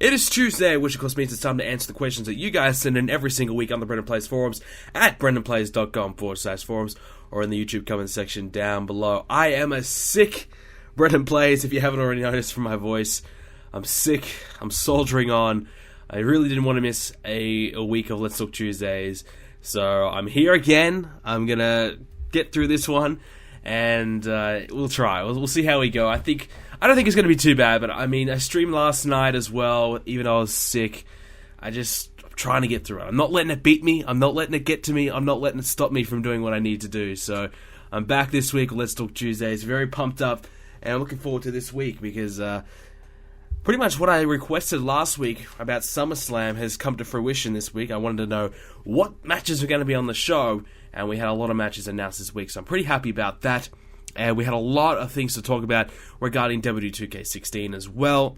It is Tuesday, which of course means it's time to answer the questions that you guys send in every single week on the BrendenPlayz forums at BrendenPlayz.com/forums or in the YouTube comment section down below. I am a sick BrendenPlayz, if you haven't already noticed from my voice. I'm sick, I'm soldiering on. I really didn't want to miss a week of Let's Talk Tuesdays, so I'm here again. I'm gonna get through this one, and we'll try. We'll see how we go. I don't think it's going to be too bad, but I mean, I streamed last night as well, even though I was sick. I'm trying to get through it. I'm not letting it beat me. I'm not letting it get to me. I'm not letting it stop me from doing what I need to do. So I'm back this week with Let's Talk Tuesdays. Very pumped up, and I'm looking forward to this week because pretty much what I requested last week about Summerslam has come to fruition this week. I wanted to know what matches were going to be on the show, and we had a lot of matches announced this week, so I'm pretty happy about that. And we had a lot of things to talk about regarding WWE 2k16 as well.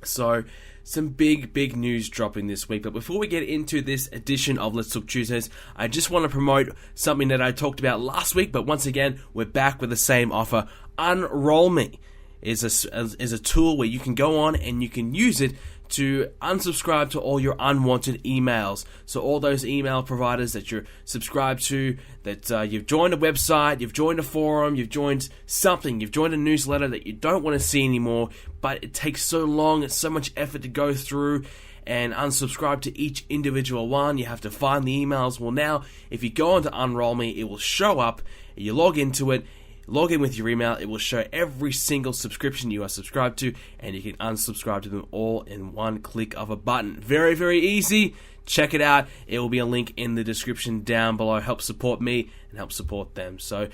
So, some big news dropping this week. But before we get into this edition of Let's Talk Tuesdays, I just want to promote something that I talked about last week. But once again, we're back with the same offer. Unroll Me is a tool where you can go on and you can use it to unsubscribe to all your unwanted emails. So all those email providers that you're subscribed to, that you've joined a website, you've joined a forum, you've joined something, you've joined a newsletter that you don't want to see anymore, but it takes so long, it's so much effort to go through and unsubscribe to each individual one. You have to find the emails. Well, now, if you go on to Unroll Me, it will show up, you log into it, log in with your email, it will show every single subscription you are subscribed to, and you can unsubscribe to them all in one click of a button. Very, very easy. Check it out. It will be a link in the description down below. Help support me and help support them. So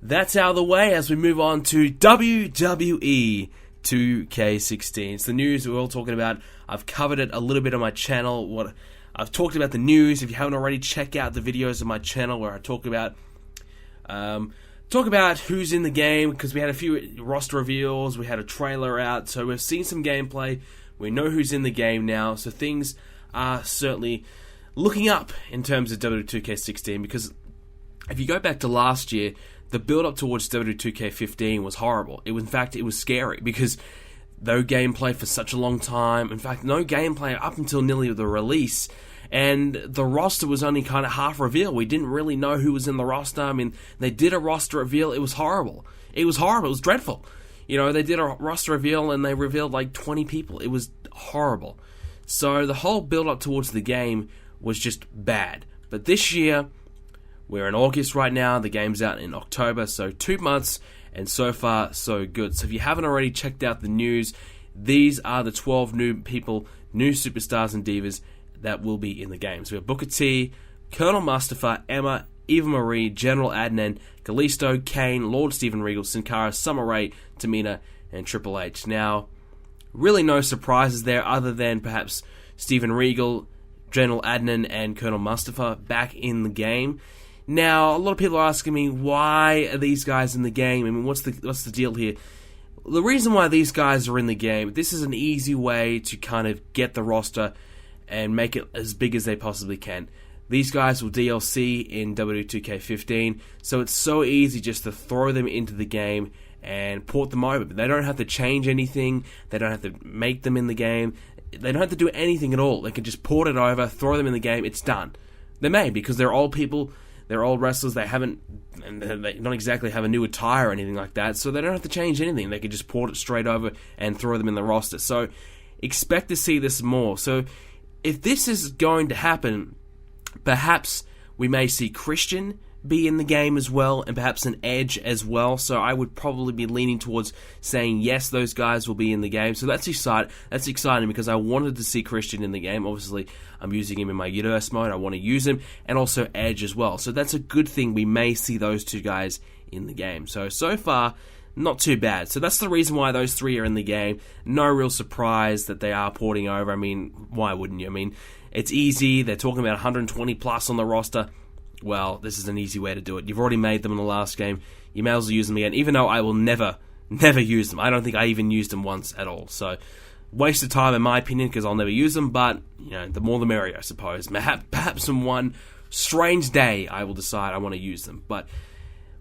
that's out of the way as we move on to WWE 2k16. It's the news we're all talking about. I've covered it a little bit on my channel. I've talked about the news. If you haven't already, check out the videos on my channel where I talk about who's in the game, because we had a few roster reveals, we had a trailer out, so we've seen some gameplay, we know who's in the game now, so things are certainly looking up in terms of WWE 2k16, because if you go back to last year, the build-up towards WWE 2k15 was horrible. It was scary, because no gameplay for such a long time, in fact, no gameplay up until nearly the release, and the roster was only kind of half revealed. We didn't really know who was in the roster. I mean, they did a roster reveal. It was horrible. It was dreadful. You know, they did a roster reveal and they revealed like 20 people. It was horrible. So the whole build-up towards the game was just bad. But this year, we're in August right now. The game's out in October, so 2 months, and so far, so good. So if you haven't already checked out the news, these are the 12 new people, new superstars and divas that will be in the game. So we have Booker T, Colonel Mustafa, Emma, Eva Marie, General Adnan, Kalisto, Kane, Lord Steven Regal, Sin Cara, Summer Rae, Tamina, and Triple H. Now, really no surprises there other than perhaps Steven Regal, General Adnan, and Colonel Mustafa back in the game. Now, a lot of people are asking me, why are these guys in the game? I mean, what's the deal here? The reason why these guys are in the game, this is an easy way to kind of get the roster and make it as big as they possibly can. These guys will DLC in WWE 2k15, so it's so easy just to throw them into the game and port them over. But they don't have to change anything, they don't have to make them in the game, they don't have to do anything at all. They can just port it over, throw them in the game, it's done. They may, because they're old people, they're old wrestlers, they don't exactly have a new attire or anything like that, so they don't have to change anything. They can just port it straight over and throw them in the roster. So expect to see this more. So if this is going to happen, perhaps we may see Christian be in the game as well, and perhaps an Edge as well. So I would probably be leaning towards saying yes, those guys will be in the game. So that's exciting because I wanted to see Christian in the game. Obviously, I'm using him in my universe mode. I want to use him, and also Edge as well. So that's a good thing. We may see those two guys in the game. So far, not too bad. So that's the reason why those three are in the game. No real surprise that they are porting over. I mean, why wouldn't you? I mean, it's easy. They're talking about 120 plus on the roster. Well, this is an easy way to do it. You've already made them in the last game. You may as well use them again, even though I will never use them. I don't think I even used them once at all. So, waste of time in my opinion, because I'll never use them, but, you know, the more the merrier, I suppose. Perhaps on one strange day I will decide I want to use them. But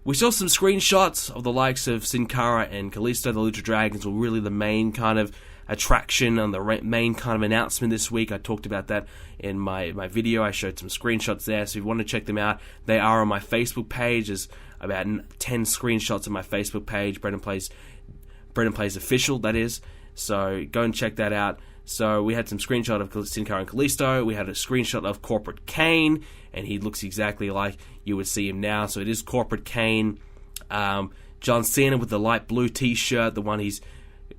we saw some screenshots of the likes of Sin Cara and Kalisto. The Lucha Dragons were really the main kind of attraction and the main kind of announcement this week. I talked about that in my video. I showed some screenshots there, so if you want to check them out, they are on my Facebook page. There's about 10 screenshots on my Facebook page, BrendenPlayz official, that is. So go and check that out. So we had some screenshot of Sin Cara and Kalisto. We had a screenshot of Corporate Kane, and he looks exactly like you would see him now. So it is Corporate Kane. John Cena with the light blue t-shirt, the one he's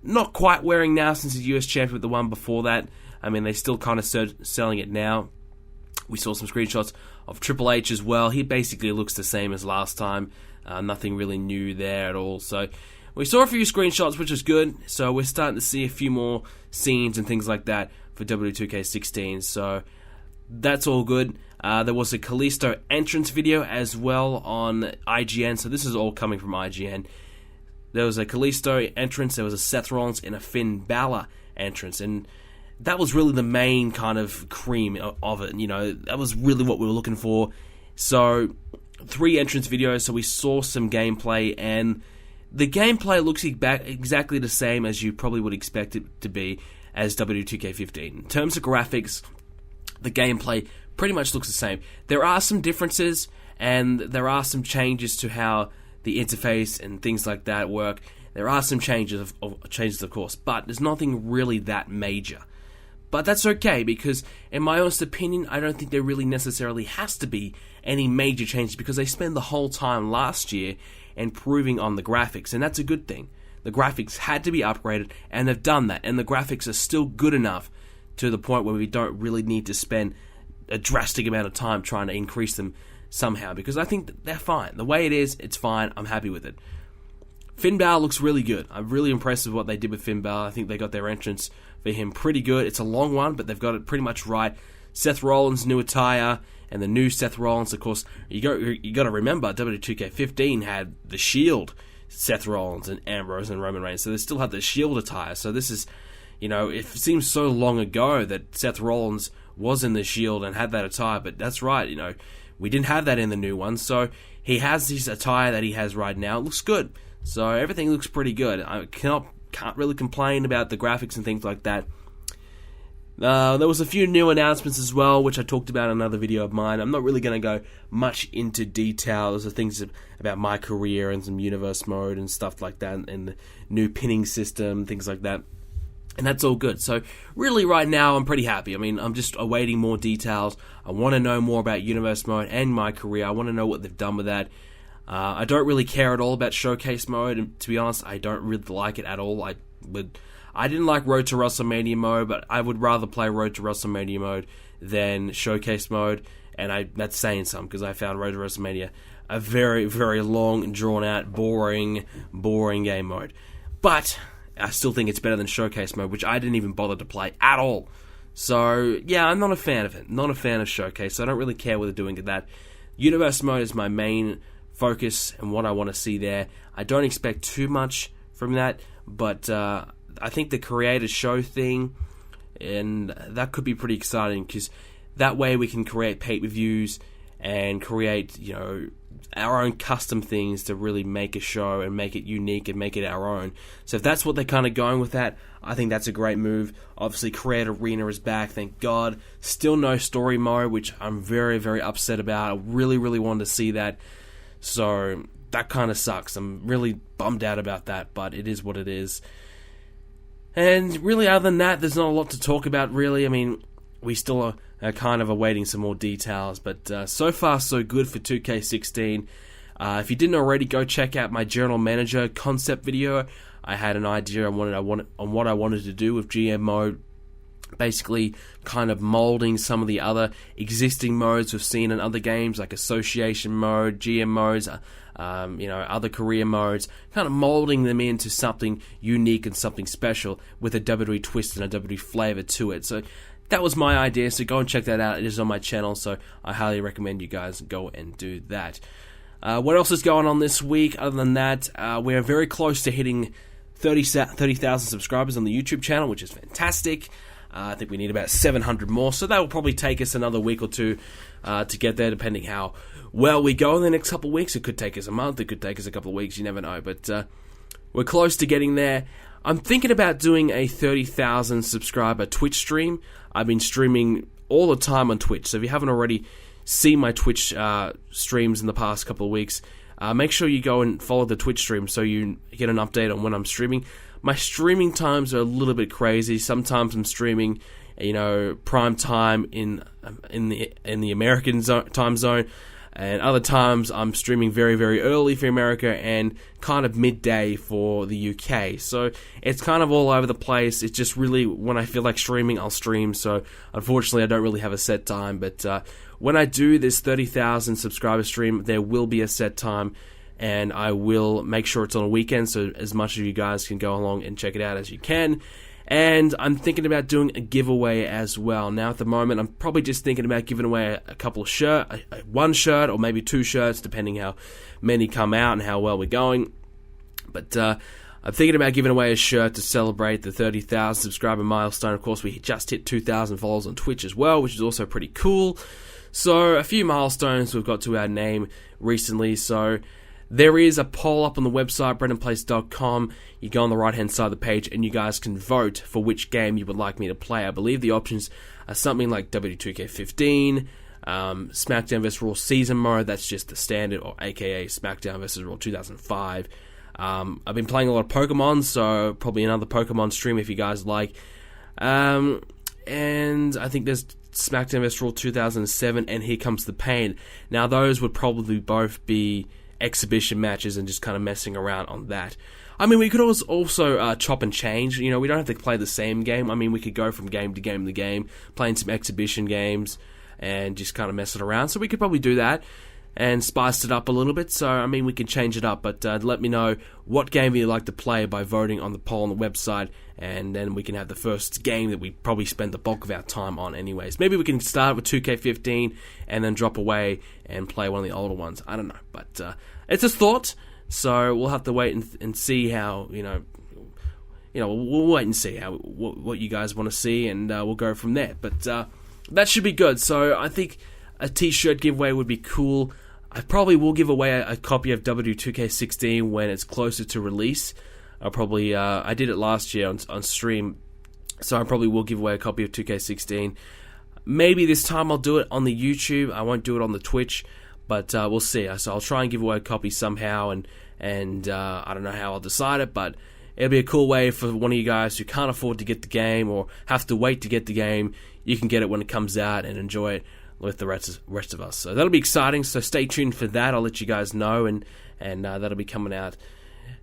not quite wearing now since he's US champion, but the one before that. I mean, they're still kind of selling it now. We saw some screenshots of Triple H as well. He basically looks the same as last time. Nothing really new there at all. So we saw a few screenshots, which is good. So we're starting to see a few more scenes and things like that for WWE 2k16. So that's all good. There was a Kalisto entrance video as well on IGN. So this is all coming from IGN. There was a Kalisto entrance. There was a Seth Rollins and a Finn Balor entrance. And that was really the main kind of cream of it. You know, that was really what we were looking for. So 3 entrance videos. So we saw some gameplay, and the gameplay looks exactly the same as you probably would expect it to be as WWE 2k15. In terms of graphics, the gameplay pretty much looks the same. There are some differences, and there are some changes to how the interface and things like that work. There are some changes, of course, but there's nothing really that major. But that's okay, because in my honest opinion, I don't think there really necessarily has to be any major changes, because they spent the whole time last year improving on the graphics, and that's a good thing. The graphics had to be upgraded, and they've done that, and the graphics are still good enough to the point where we don't really need to spend a drastic amount of time trying to increase them somehow, because I think that they're fine. The way it is, it's fine. I'm happy with it. Finn Balor looks really good. I'm really impressed with what they did with Finn Balor. I think they got their entrance for him pretty good. It's a long one, but they've got it pretty much right. Seth Rollins' new attire, and the new Seth Rollins, of course, you got to remember, WWE 2k15 had the Shield, Seth Rollins and Ambrose and Roman Reigns, so they still had the Shield attire. So this is, you know, it seems so long ago that Seth Rollins was in the Shield and had that attire, but that's right, you know, we didn't have that in the new one, so he has his attire that he has right now. It looks good, so everything looks pretty good. I can't really complain about the graphics and things like that. There was a few new announcements as well, which I talked about in another video of mine. I'm not really going to go much into detail. There's things about my career and some universe mode and stuff like that, and the new pinning system, things like that. And that's all good. So really right now I'm pretty happy. I mean, I'm just awaiting more details. I want to know more about universe mode and my career. I want to know what they've done with that. I don't really care at all about showcase mode, and to be honest, I don't really like it at all. I didn't like Road to WrestleMania mode, but I would rather play Road to WrestleMania mode than showcase mode, and that's saying something, because I found Road to WrestleMania a very, very long, drawn-out, boring game mode. But I still think it's better than showcase mode, which I didn't even bother to play at all. So, yeah, I'm not a fan of it. Not a fan of showcase, so I don't really care what they're doing with that. Universe mode is my main focus and what I want to see there. I don't expect too much from that, but I think the creator show thing, and that could be pretty exciting, because that way we can create pay-per-views and create, you know, our own custom things to really make a show and make it unique and make it our own. So if that's what they're kind of going with that, I think that's a great move. Obviously, Create Arena is back, thank God. Still no story mode, which I'm very, very upset about. I really, really wanted to see that. So that kind of sucks. I'm really bummed out about that, but it is what it is. And really, other than that, there's not a lot to talk about, really. I mean, we still are kind of awaiting some more details, but so far, so good for 2k16. If you didn't already, go check out my General Manager concept video. I had an idea on what I wanted to do with GM mode. Basically, kind of molding some of the other existing modes we've seen in other games, like Association mode, GM modes, other career modes, kind of molding them into something unique and something special with a WWE twist and a WWE flavor to it. So that was my idea, so go and check that out. It is on my channel, so I highly recommend you guys go and do that. What else is going on this week? Other than that, we're very close to hitting 30,000 subscribers on the YouTube channel, which is fantastic. I think we need about 700 more, so that will probably take us another week or two to get there, depending how well we go in the next couple of weeks. It could take us a month, it could take us a couple of weeks, you never know, but we're close to getting there. I'm thinking about doing a 30,000 subscriber Twitch stream. I've been streaming all the time on Twitch, so if you haven't already seen my Twitch streams in the past couple of weeks, make sure you go and follow the Twitch stream so you get an update on when I'm streaming. My streaming times are a little bit crazy. Sometimes I'm streaming, prime time in the American time zone, and other times I'm streaming very, very early for America and kind of midday for the UK. So it's kind of all over the place. It's just really when I feel like streaming, I'll stream. So unfortunately, I don't really have a set time. But when I do this 30,000 subscriber stream, there will be a set time, and I will make sure it's on a weekend, so as much of you guys can go along and check it out as you can. And I'm thinking about doing a giveaway as well. Now, at the moment, I'm probably just thinking about giving away a couple of one shirt, or maybe 2 shirts, depending how many come out and how well we're going. But I'm thinking about giving away a shirt to celebrate the 30,000 subscriber milestone. Of course, we just hit 2,000 followers on Twitch as well, which is also pretty cool. So, a few milestones we've got to our name recently. So, there is a poll up on the website, BrendenPlayz.com. You go on the right-hand side of the page, and you guys can vote for which game you would like me to play. I believe the options are something like WWE 2k16, SmackDown vs. Raw Season Mode, that's just the standard, or aka SmackDown vs. Raw 2005. I've been playing a lot of Pokemon, so probably another Pokemon stream if you guys like. And I think there's SmackDown vs. Raw 2007, and Here Comes the Pain. Now, those would probably both be exhibition matches and just kind of messing around on that. I mean, we could also chop and change. We don't have to play the same game. I mean, we could go from game to game to game, playing some exhibition games and just kind of messing around. So we could probably do that and spice it up a little bit. So, I mean, we can change it up. But let me know what game you'd like to play by voting on the poll on the website, and then we can have the first game that we probably spend the bulk of our time on anyways. Maybe we can start with 2k15 and then drop away and play one of the older ones. I don't know. But it's a thought, so we'll have to wait and see how, we'll wait and see what you guys want to see, and we'll go from there. But that should be good. So I think a t-shirt giveaway would be cool. I probably will give away a copy of WWE 2k16 when it's closer to release. I'll probably, I did it last year on stream, so I probably will give away a copy of 2k16. Maybe this time I'll do it on the YouTube. I won't do it on the Twitch, but we'll see. So I'll try and give away a copy somehow, and I don't know how I'll decide it, but it'll be a cool way for one of you guys who can't afford to get the game or have to wait to get the game. You can get it when it comes out and enjoy it with the rest of us. So that'll be exciting, so stay tuned for that. I'll let you guys know, and that'll be coming out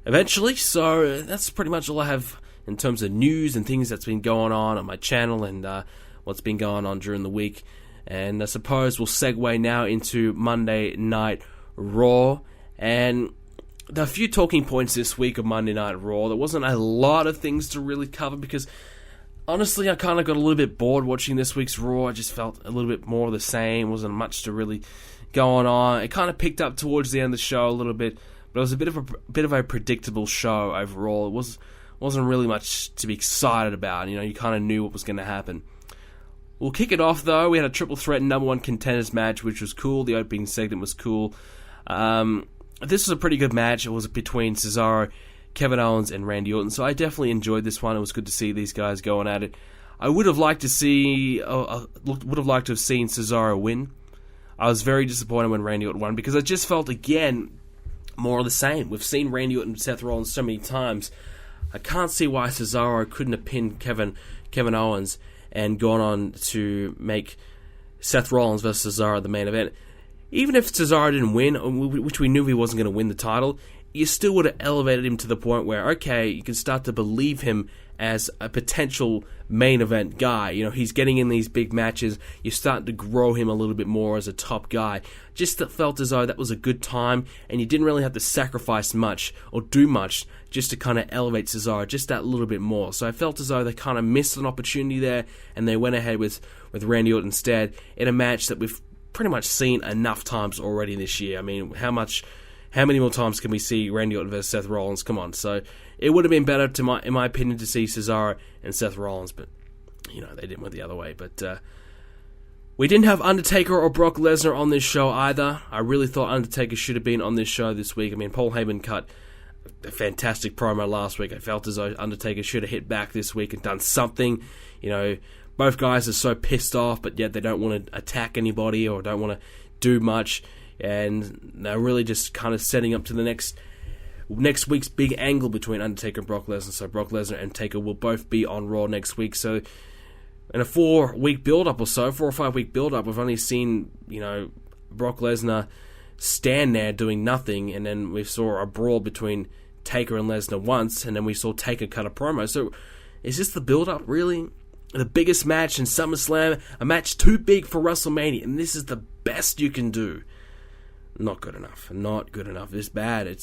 eventually. So that's pretty much all I have in terms of news and things that's been going on my channel, and what's been going on during the week. And I suppose we'll segue now into Monday Night Raw. And there are a few talking points this week of Monday Night Raw. There wasn't a lot of things to really cover because, honestly, I kind of got a little bit bored watching this week's Raw. I just felt a little bit more of the same. Wasn't much to really going on. It kind of picked up towards the end of the show a little bit, but it was a bit of a predictable show overall. It wasn't really much to be excited about. You kind of knew what was going to happen. We'll kick it off, though. We had a triple threat number 1 contenders match, which was cool. The opening segment was cool. This was a pretty good match. It was between Cesaro, Kevin Owens, and Randy Orton. So I definitely enjoyed this one. It was good to see these guys going at it. I would have liked to have seen Cesaro win. I was very disappointed when Randy Orton won because I just felt, again, more of the same. We've seen Randy Orton and Seth Rollins so many times. I can't see why Cesaro couldn't have pinned Kevin Owens and gone on to make Seth Rollins versus Cesaro the main event. Even if Cesaro didn't win, which we knew he wasn't going to win the title, you still would have elevated him to the point where, okay, you can start to believe him as a potential main event guy. He's getting in these big matches. You're starting to grow him a little bit more as a top guy. Just felt as though that was a good time, and you didn't really have to sacrifice much or do much just to kind of elevate Cesaro just that little bit more. So I felt as though they kind of missed an opportunity there, and they went ahead with Randy Orton instead in a match that we've pretty much seen enough times already this year. I mean, how many more times can we see Randy Orton versus Seth Rollins? Come on. So it would have been better, in my opinion, to see Cesaro and Seth Rollins, but they didn't went the other way. But we didn't have Undertaker or Brock Lesnar on this show either. I really thought Undertaker should have been on this show this week. I mean, Paul Heyman cut a fantastic promo last week. I felt as though Undertaker should have hit back this week and done something. Both guys are so pissed off, but yet they don't want to attack anybody or don't want to do much, and they're really just kind of setting up to the next week's big angle between Undertaker and Brock Lesnar. So Brock Lesnar and Taker will both be on Raw next week. So in a 4-week build-up or so, 4 or 5 week build-up, we've only seen, Brock Lesnar stand there doing nothing, and then we saw a brawl between Taker and Lesnar once, and then we saw Taker cut a promo. So is this the build-up, really? The biggest match in SummerSlam, a match too big for WrestleMania, and this is the best you can do. Not good enough. Not good enough. It's bad.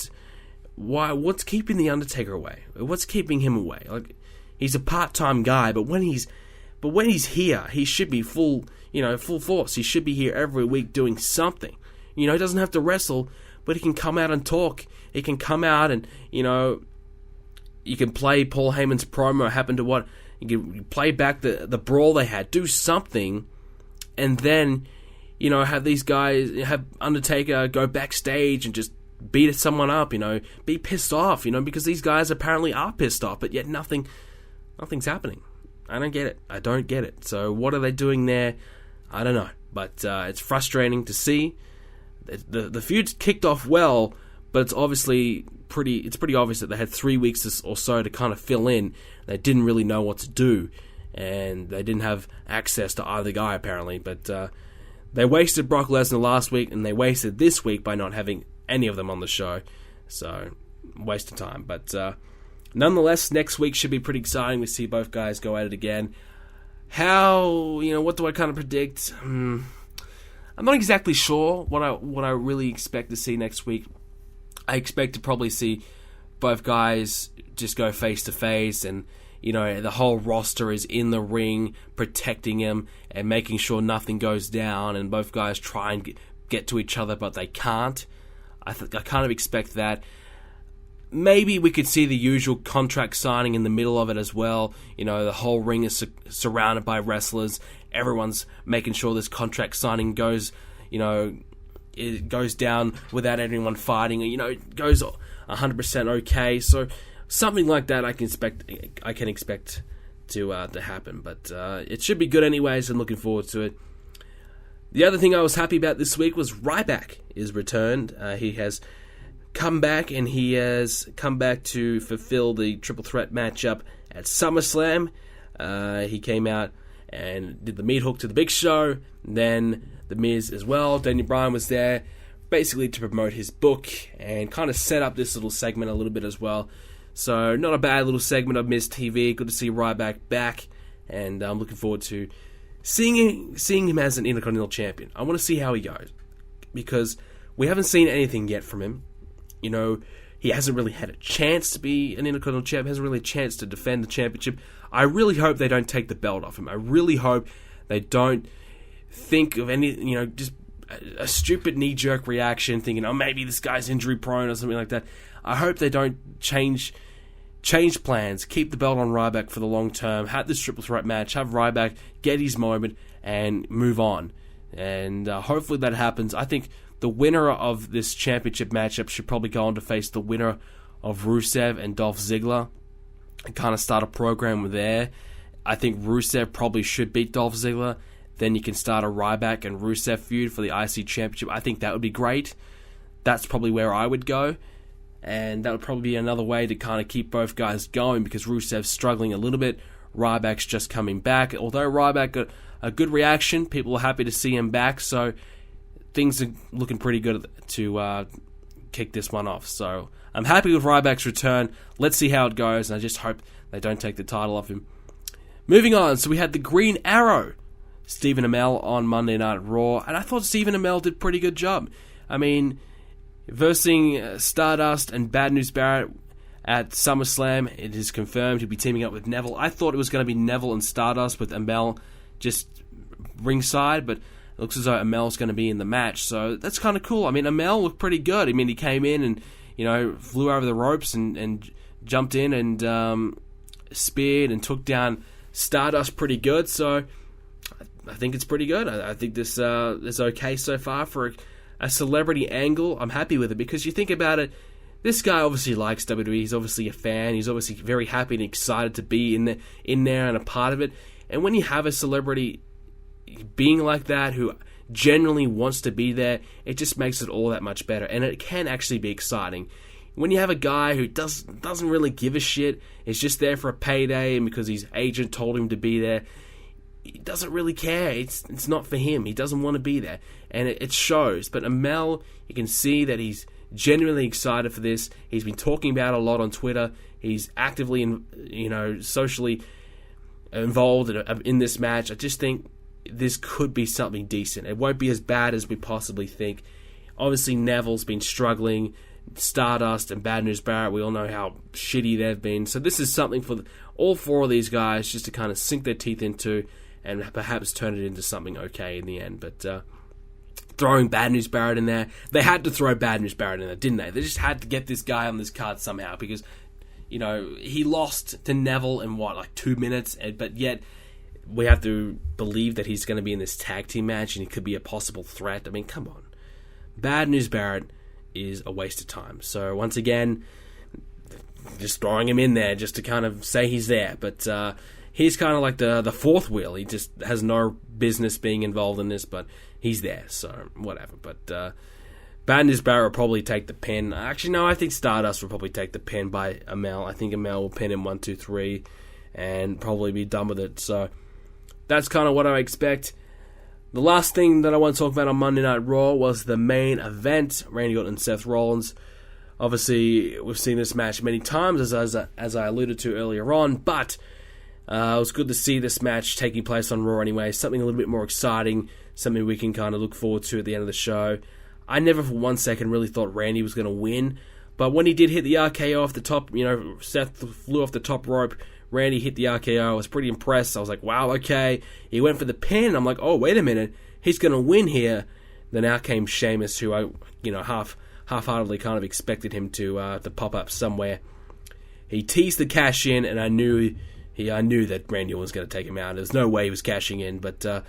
What's keeping The Undertaker away? What's keeping him away? Like, he's a part-time guy, but when he's here, he should be full force. He should be here every week doing something. He doesn't have to wrestle, but he can come out and talk. He can come out and, you can play Paul Heyman's promo, happen to what, you can play back the brawl they had, do something, and then, have these guys, have Undertaker go backstage and just beat someone up, be pissed off, because these guys apparently are pissed off, but yet nothing's happening. I don't get it. So what are they doing there? I don't know. But it's frustrating to see. The feud kicked off well, but it's pretty obvious that they had 3 weeks or so to kind of fill in. They didn't really know what to do, and they didn't have access to either guy apparently. But they wasted Brock Lesnar last week, and they wasted this week by not having any of them on the show. So, waste of time. But nonetheless, next week should be pretty exciting. We see both guys go at it again. What do I kind of predict? I'm not exactly sure what I really expect to see next week. I expect to probably see both guys just go face to face, and the whole roster is in the ring protecting him and making sure nothing goes down, and both guys try and get to each other, but they can't. I kind of expect that. Maybe we could see the usual contract signing in the middle of it as well. The whole ring is surrounded by wrestlers. Everyone's making sure this contract signing goes, it goes down without anyone fighting. It goes 100% okay. So something like that I can expect to happen. But it should be good anyways. I'm looking forward to it. The other thing I was happy about this week was Ryback is returned. He has come back, and he has come back to fulfill the triple threat matchup at SummerSlam. He came out and did the meat hook to the Big Show, then The Miz as well. Daniel Bryan was there basically to promote his book and kind of set up this little segment a little bit as well. So not a bad little segment of Miz TV. Good to see Ryback back, and I'm looking forward to seeing him as an Intercontinental Champion. I want to see how he goes, because we haven't seen anything yet from him. He hasn't really had a chance to be an Intercontinental Champion, hasn't really a chance to defend the championship. I really hope they don't take the belt off him. I really hope they don't think of any, just a stupid knee-jerk reaction, thinking, maybe this guy's injury-prone or something like that. I hope they don't change plans, keep the belt on Ryback for the long term, have this triple threat match, have Ryback get his moment, and move on. And hopefully that happens. I think the winner of this championship matchup should probably go on to face the winner of Rusev and Dolph Ziggler and kind of start a program there. I think Rusev probably should beat Dolph Ziggler. Then you can start a Ryback and Rusev feud for the IC Championship. I think that would be great. That's probably where I would go. And that would probably be another way to kind of keep both guys going, because Rusev's struggling a little bit. Ryback's just coming back. Although Ryback got a good reaction, people are happy to see him back. So things are looking pretty good to kick this one off. So I'm happy with Ryback's return. Let's see how it goes, and I just hope they don't take the title off him. Moving on, so we had the Green Arrow, Stephen Amell, on Monday Night Raw, and I thought Stephen Amell did a pretty good job. I mean, versing Stardust and Bad News Barrett at SummerSlam, it is confirmed he'll be teaming up with Neville. I thought it was going to be Neville and Stardust with Amell just ringside, but it looks as though Amell's going to be in the match, so that's kind of cool. I mean, Amell looked pretty good. I mean, he came in and, flew over the ropes and jumped in and speared and took down Stardust pretty good, so I think it's pretty good. I think this is okay so far for a celebrity angle. I'm happy with it, because you think about it, this guy obviously likes WWE. He's obviously a fan. He's obviously very happy and excited to be in there and a part of it. And when you have a celebrity being like that, who genuinely wants to be there, it just makes it all that much better. And it can actually be exciting. When you have a guy who doesn't really give a shit, is just there for a payday and because his agent told him to be there, he doesn't really care. It's not for him. He doesn't want to be there. And it shows. But Amel, you can see that he's genuinely excited for this. He's been talking about it a lot on Twitter. He's actively, socially involved in this match. I just think this could be something decent. It won't be as bad as we possibly think. Obviously, Neville's been struggling. Stardust and Bad News Barrett, we all know how shitty they've been. So this is something for all four of these guys just to kind of sink their teeth into and perhaps turn it into something okay in the end. But throwing Bad News Barrett in there, they had to throw Bad News Barrett in there, didn't they? They just had to get this guy on this card somehow because, he lost to Neville in 2 minutes, but yet we have to believe that he's going to be in this tag team match and he could be a possible threat. I mean, come on. Bad News Barrett is a waste of time. So once again, just throwing him in there just to kind of say he's there. But he's kind of like the fourth wheel. He just has no business being involved in this, but he's there. So whatever. But Bad News Barrett will probably take the pin. Actually, no, I think Stardust will probably take the pin by Amel. I think Amel will pin him 1, 2, 3 and probably be done with it. So that's kind of what I expect. The last thing that I want to talk about on Monday Night Raw was the main event, Randy Orton and Seth Rollins. Obviously, we've seen this match many times, as I alluded to earlier on, but it was good to see this match taking place on Raw anyway, something a little bit more exciting, something we can kind of look forward to at the end of the show. I never for 1 second really thought Randy was going to win, but when he did hit the RKO off the top, Seth flew off the top rope, Randy hit the RKO. I was pretty impressed. I was like, wow, okay. He went for the pin. I'm like, oh, wait a minute. He's going to win here. Then out came Sheamus, who I, half-heartedly kind of expected him to pop up somewhere. He teased the cash in, and I knew that Randy was going to take him out. There's no way he was cashing in. But, so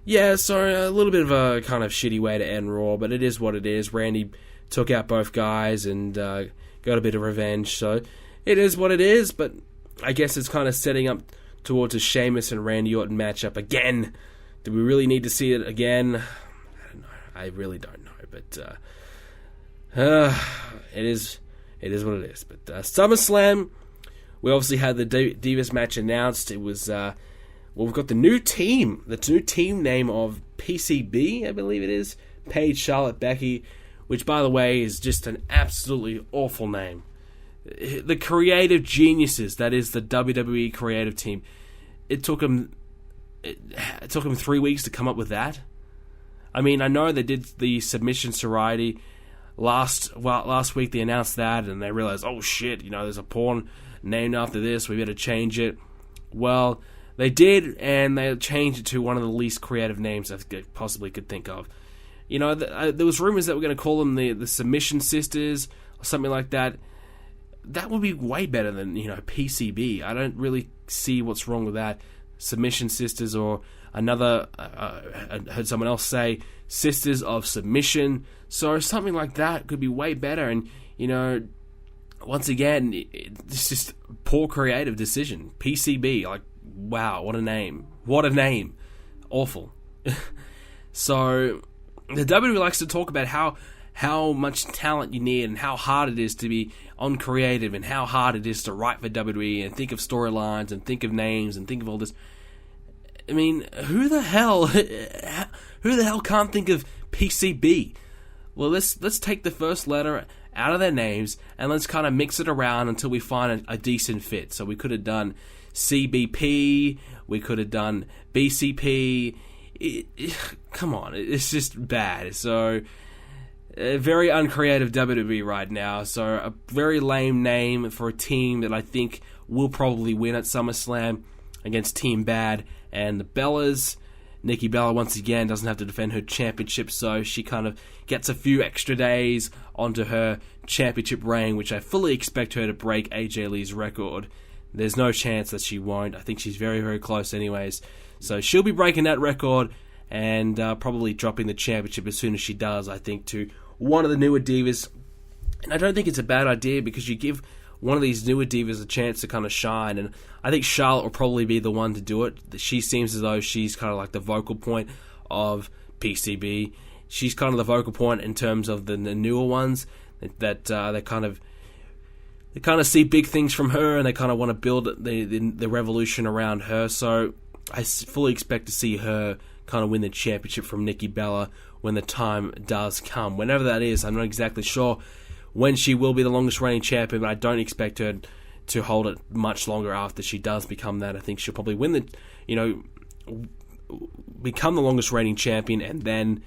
a little bit of a kind of shitty way to end Raw, but it is what it is. Randy took out both guys and got a bit of revenge. So it is what it is, but I guess it's kind of setting up towards a Sheamus and Randy Orton matchup again. Do we really need to see it again? I don't know. I really don't know. But it is what it is. But SummerSlam, we obviously had the Divas match announced. It was we've got the new team name of PCB, I believe it is, Paige, Charlotte, Becky, which by the way is just an absolutely awful name. The creative geniuses, that is the WWE creative team, it took them 3 weeks to come up with that. I mean, I know they did the Submission Sorority last week. They announced that, and they realized, oh shit, there's a porn named after this. We better change it. Well, they did, and they changed it to one of the least creative names I possibly could think of. There was rumors that we're going to call them the Submission Sisters or something like that. That would be way better than, PCB. I don't really see what's wrong with that. Submission Sisters, or another, I heard someone else say, Sisters of Submission. So something like that could be way better. And, once again, it's just poor creative decision. PCB, wow, what a name. What a name. Awful. So, the WWE likes to talk about how much talent you need and how hard it is to be on creative and how hard it is to write for WWE and think of storylines and think of names and think of all this. I mean, who the hell can't think of PCB? Well, let's take the first letter out of their names and let's kind of mix it around until we find a decent fit. So we could have done CBP, we could have done BCP. Come on, it's just bad. So very uncreative WWE right now. So a very lame name for a team that I think will probably win at SummerSlam against Team Bad and the Bellas. Nikki Bella once again doesn't have to defend her championship, so she kind of gets a few extra days onto her championship reign, which I fully expect her to break AJ Lee's record. There's no chance that she won't. I think she's very, very close anyways. So she'll be breaking that record and probably dropping the championship as soon as she does, I think, to one of the newer divas. And I don't think it's a bad idea because you give one of these newer divas a chance to kind of shine, and I think Charlotte will probably be the one to do it. She seems as though she's kind of like the vocal point of PCB. She's kind of the vocal point in terms of the newer ones that they kind of see big things from her, and they kind of want to build the revolution around her. So I fully expect to see her kind of win the championship from Nikki Bella when the time does come. Whenever that is, I'm not exactly sure when she will be the longest reigning champion, but I don't expect her to hold it much longer after she does become that. I think she'll probably win become the longest reigning champion, and then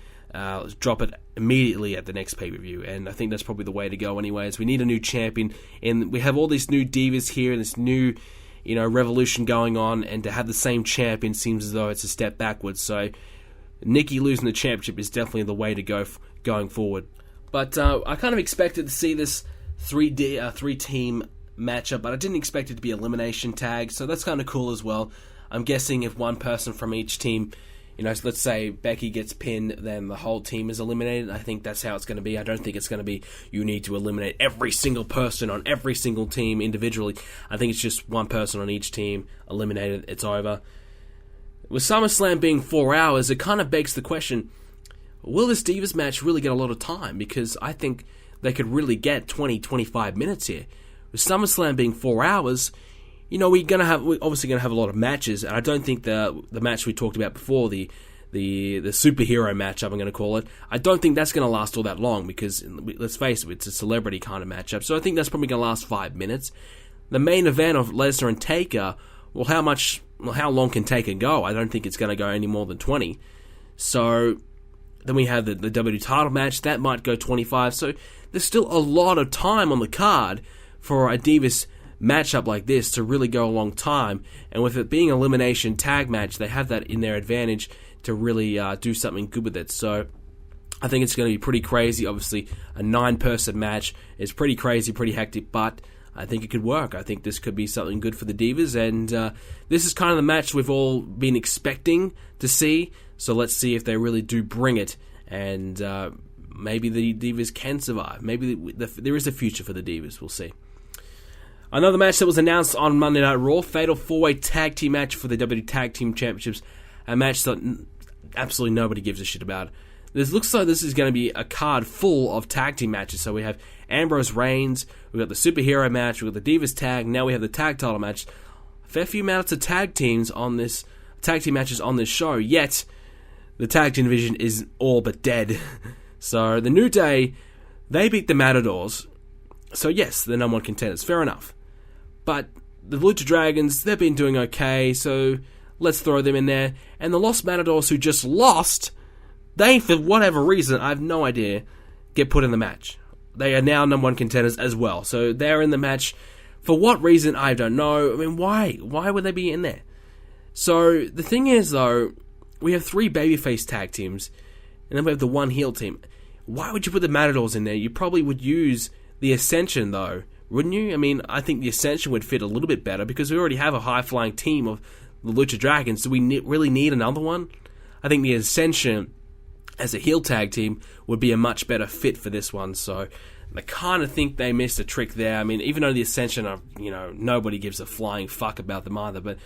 drop it immediately at the next pay-per-view. And I think that's probably the way to go anyways. We need a new champion, and we have all these new divas here and this new revolution going on, and to have the same champion seems as though it's a step backwards. So Nikki losing the championship is definitely the way to go going forward. But I kind of expected to see this three-team matchup, but I didn't expect it to be elimination tag, so that's kind of cool as well. I'm guessing if one person from each team, so let's say Becky gets pinned, then the whole team is eliminated. I think that's how it's going to be. I don't think it's going to be you need to eliminate every single person on every single team individually. I think it's just one person on each team eliminated. It's over. With SummerSlam being 4 hours, it kind of begs the question, will this Divas match really get a lot of time? Because I think they could really get 20-25 minutes here. With SummerSlam being 4 hours, we're obviously going to have a lot of matches, and I don't think the match we talked about before, the superhero matchup, I'm going to call it, I don't think that's going to last all that long, because let's face it, it's a celebrity kind of matchup, so I think that's probably going to last 5 minutes. The main event of Lesnar and Taker, how long can Taker go? I don't think it's going to go any more than 20. So then we have the WWE title match, that might go 25, so there's still a lot of time on the card for a Divas matchup like this to really go a long time, and with it being an elimination tag match, they have that in their advantage to really do something good with it. So I think it's going to be pretty crazy. Obviously, a 9-person match is pretty crazy, pretty hectic, but I think it could work. I think this could be something good for the Divas, and this is kind of the match we've all been expecting to see, so let's see if they really do bring it, and maybe the Divas can survive. Maybe there is a future for the Divas. We'll see. Another match that was announced on Monday Night Raw, Fatal 4-Way Tag Team match for the WWE Tag Team Championships, a match that absolutely nobody gives a shit about. This looks like this is going to be a card full of tag team matches. So we have Ambrose Reigns, we've got the superhero match, we've got the Divas tag, now we have the tag title match. A fair few amounts of tag team matches on this show, yet the tag team division is all but dead. So the New Day, they beat the Matadors. So yes, they're number one contenders, fair enough. But the Lucha Dragons, they've been doing okay, so let's throw them in there. And the Los Matadors, who just lost, they, for whatever reason, I have no idea, get put in the match. They are now number one contenders as well. So they're in the match. For what reason, I don't know. I mean, why? Why would they be in there? So the thing is, though, we have 3 babyface tag teams, and then we have the 1 heel team. Why would you put the Matadors in there? You probably would use the Ascension, though, wouldn't you? I mean, I think the Ascension would fit a little bit better because we already have a high-flying team of the Lucha Dragons. Do we really need another one? I think the Ascension as a heel tag team would be a much better fit for this one. So I kind of think they missed a trick there. I mean, even though the Ascension are, nobody gives a flying fuck about them either, but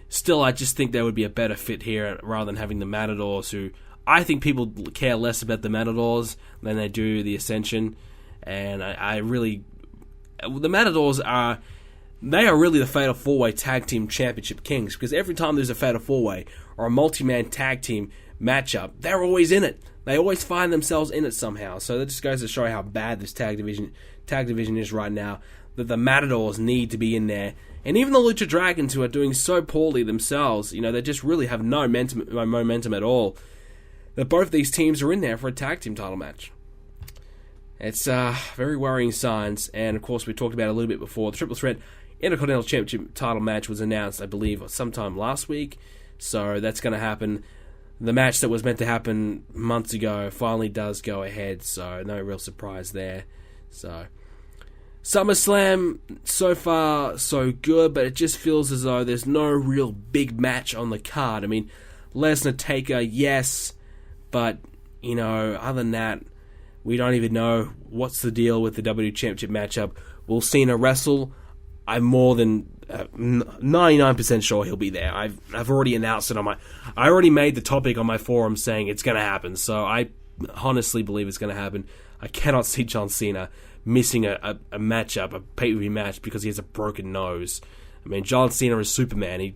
still, I just think there would be a better fit here rather than having the Matadors, who I think people care less about the Matadors than they do the Ascension. And the Matadors are really the Fatal 4-Way Tag Team Championship kings, because every time there's a Fatal 4-Way or a multi-man tag team matchup, they're always in it. They always find themselves in it somehow. So that just goes to show how bad this tag division is right now, that the Matadors need to be in there. And even the Lucha Dragons, who are doing so poorly themselves, they just really have no momentum at all, that both these teams are in there for a tag team title match. It's very worrying signs, and of course we talked about it a little bit before. The Triple Threat Intercontinental Championship title match was announced, I believe, sometime last week, so that's going to happen. The match that was meant to happen months ago finally does go ahead, so no real surprise there. So SummerSlam, so far so good, but it just feels as though there's no real big match on the card. I mean, Lesnar Taker, yes, but other than that, We don't even know what's the deal with the WWE Championship matchup. Will Cena wrestle? I'm more than 99% sure he'll be there. I've already announced it I already made the topic on my forum saying it's going to happen. So I honestly believe it's going to happen. I cannot see John Cena missing a matchup, a pay-per-view match, because he has a broken nose. I mean, John Cena is Superman.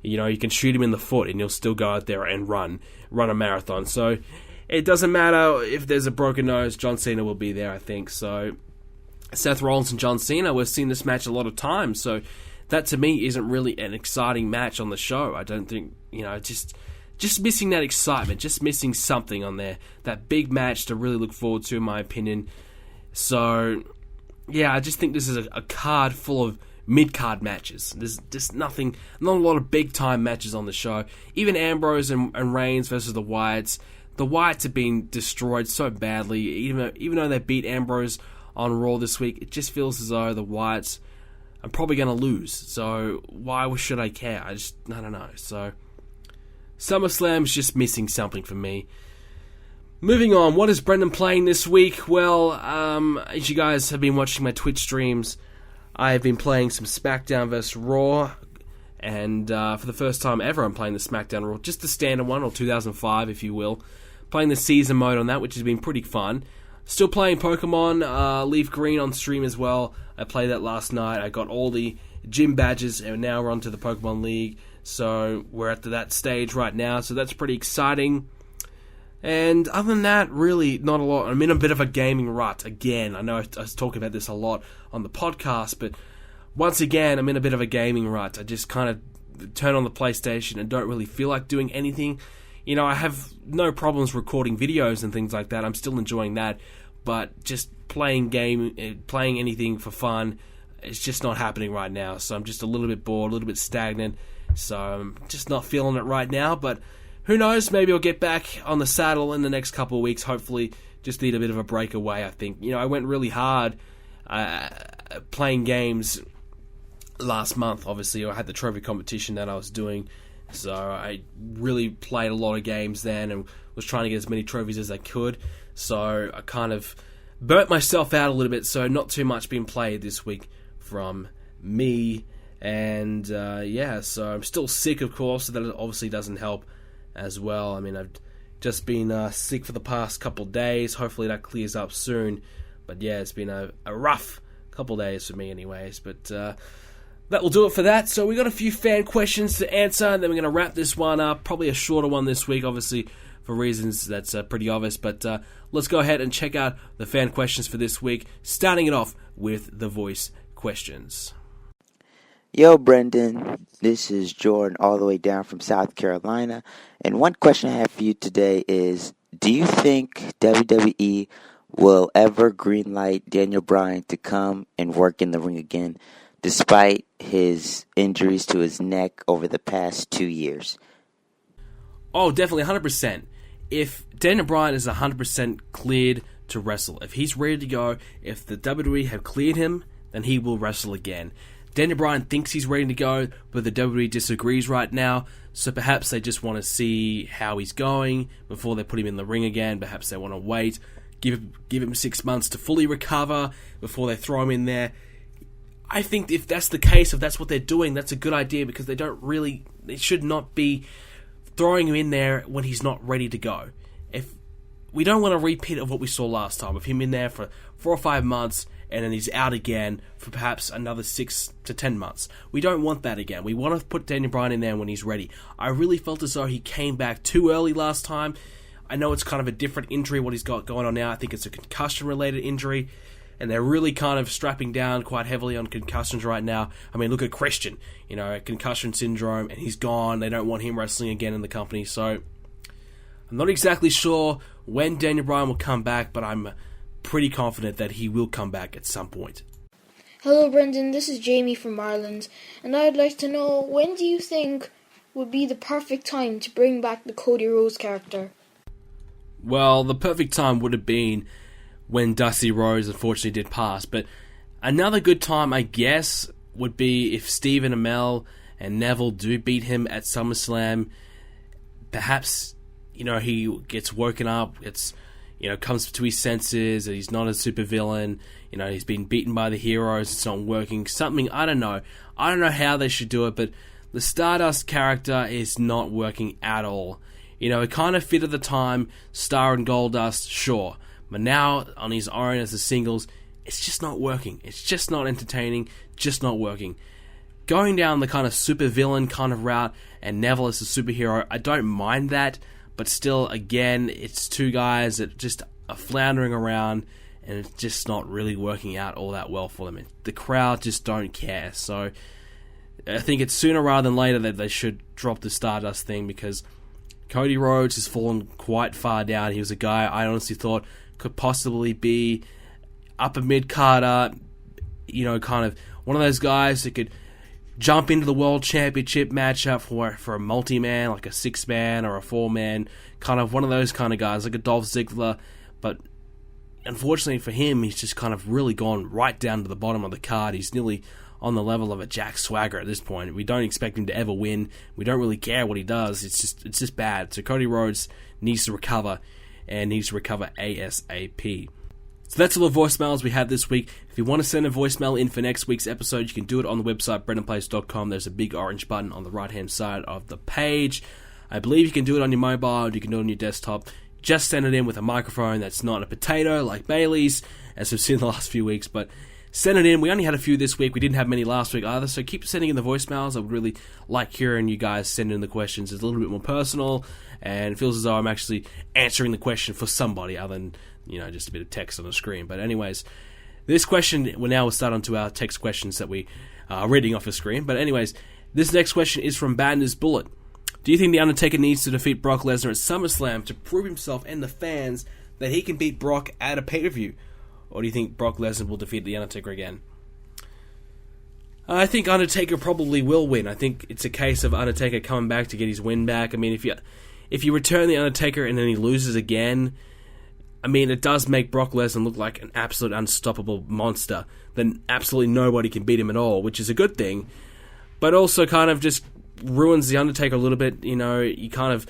You can shoot him in the foot and he'll still go out there and run a marathon. So it doesn't matter if there's a broken nose, John Cena will be there, I think. So Seth Rollins and John Cena, we've seen this match a lot of times, so that to me isn't really an exciting match on the show. I don't think, just missing that excitement, just missing something on there, that big match to really look forward to, in my opinion. So, yeah, I just think this is a card full of mid-card matches. There's just not a lot of big-time matches on the show. Even Ambrose and Reigns versus the Wyatts have been destroyed so badly, even though they beat Ambrose on Raw this week, it just feels as though the Wyatts are probably going to lose. So why should I care? I don't know. So SummerSlam's just missing something for me. Moving on, what is Brendan playing this week? Well, as you guys have been watching my Twitch streams, I have been playing some SmackDown vs. Raw, and for the first time ever I'm playing the SmackDown Raw, just the standard one, or 2005 if you will. Playing the season mode on that, which has been pretty fun. Still playing Pokemon Leaf Green on stream as well. I played that last night. I got all the gym badges, and now we're on to the Pokemon League. So we're at that stage right now, so that's pretty exciting. And other than that, really not a lot. I'm in a bit of a gaming rut again. I know I was talking about this a lot on the podcast, but once again, I'm in a bit of a gaming rut. I just kind of turn on the PlayStation and don't really feel like doing anything. I have no problems recording videos and things like that. I'm still enjoying that. But just playing anything for fun, it's just not happening right now. So I'm just a little bit bored, a little bit stagnant. So I'm just not feeling it right now. But who knows? Maybe I'll get back on the saddle in the next couple of weeks. Hopefully, just need a bit of a breakaway, I think. I went really hard playing games last month. Obviously, I had the trophy competition that I was doing. So I really played a lot of games then and was trying to get as many trophies as I could. So I kind of burnt myself out a little bit, so not too much being played this week from me. And so I'm still sick, of course, so that obviously doesn't help as well. I mean, I've just been sick for the past couple of days. Hopefully that clears up soon. But yeah, it's been a rough couple of days for me anyways. But that will do it for that. So we got a few fan questions to answer, and then we're going to wrap this one up. Probably a shorter one this week, obviously, for reasons that's pretty obvious. But let's go ahead and check out the fan questions for this week, starting it off with the voice questions. Yo, Brendan, this is Jordan all the way down from South Carolina. And one question I have for you today is, do you think WWE will ever greenlight Daniel Bryan to come and work in the ring again, despite his injuries to his neck over the past 2 years? Oh, definitely, 100%. If Daniel Bryan is 100% cleared to wrestle, if he's ready to go, if the WWE have cleared him, then he will wrestle again. Daniel Bryan thinks he's ready to go, but the WWE disagrees right now, so perhaps they just want to see how he's going before they put him in the ring again. Perhaps they want to wait, give him 6 months to fully recover before they throw him in there. I think if that's the case, if that's what they're doing, that's a good idea, because they should not be throwing him in there when he's not ready to go. If we don't want a repeat of what we saw last time, of him in there for 4 or 5 months, and then he's out again for perhaps another 6 to 10 months. We don't want that again. We want to put Daniel Bryan in there when he's ready. I really felt as though he came back too early last time. I know it's kind of a different injury, what he's got going on now. I think it's a concussion-related injury, and they're really kind of strapping down quite heavily on concussions right now. I mean, look at Christian, concussion syndrome, and he's gone. They don't want him wrestling again in the company, so I'm not exactly sure when Daniel Bryan will come back, but I'm pretty confident that he will come back at some point. Hello, Brendan. This is Jamie from Ireland, and I'd like to know, when do you think would be the perfect time to bring back the Cody Rhodes character? Well, the perfect time would have been when Dusty Rhodes unfortunately did pass, but another good time, I guess, would be if Stephen Amell and Neville do beat him at SummerSlam. Perhaps, he gets woken up, comes to his senses, that he's not a supervillain, he's been beaten by the heroes, it's not working, something, I don't know how they should do it, but the Stardust character is not working at all. It kind of fit at the time, Star and Goldust, sure, but now on his own as a singles, it's just not working, it's just not entertaining, just not working. Going down the kind of supervillain kind of route, and Neville as a superhero, I don't mind that, but still, again, it's two guys that just are floundering around, and it's just not really working out all that well for them. The crowd just don't care. So I think it's sooner rather than later that they should drop the Stardust thing, because Cody Rhodes has fallen quite far down. He was a guy I honestly thought could possibly be upper mid-carder, kind of one of those guys that could jump into the World Championship matchup for a multi-man, like a 6-man or a 4-man, kind of one of those kind of guys, like a Dolph Ziggler, but unfortunately for him, he's just kind of really gone right down to the bottom of the card. He's nearly on the level of a Jack Swagger at this point. We don't expect him to ever win. We don't really care what he does. It's just bad. So Cody Rhodes needs to recover, and needs to recover ASAP. So that's all the voicemails we had this week. If you want to send a voicemail in for next week's episode, you can do it on the website, BrendenPlayz.com. There's a big orange button on the right-hand side of the page. I believe you can do it on your mobile, you can do it on your desktop. Just send it in with a microphone that's not a potato like Bailey's, as we've seen in the last few weeks, but send it in. We only had a few this week. We didn't have many last week either, so keep sending in the voicemails. I would really like hearing you guys send in the questions. It's a little bit more personal, and it feels as though I'm actually answering the question for somebody other than just a bit of text on the screen. But anyways, this question, we'll start onto our text questions that we are reading off the screen. But anyways, this next question is from Badner's Bullet. Do you think The Undertaker needs to defeat Brock Lesnar at SummerSlam to prove himself and the fans that he can beat Brock at a pay-per-view? Or do you think Brock Lesnar will defeat The Undertaker again? I think Undertaker probably will win. I think it's a case of Undertaker coming back to get his win back. I mean, if you return The Undertaker and then he loses again, I mean, it does make Brock Lesnar look like an absolute unstoppable monster. Then absolutely nobody can beat him at all, which is a good thing. But also kind of just ruins The Undertaker a little bit. You kind of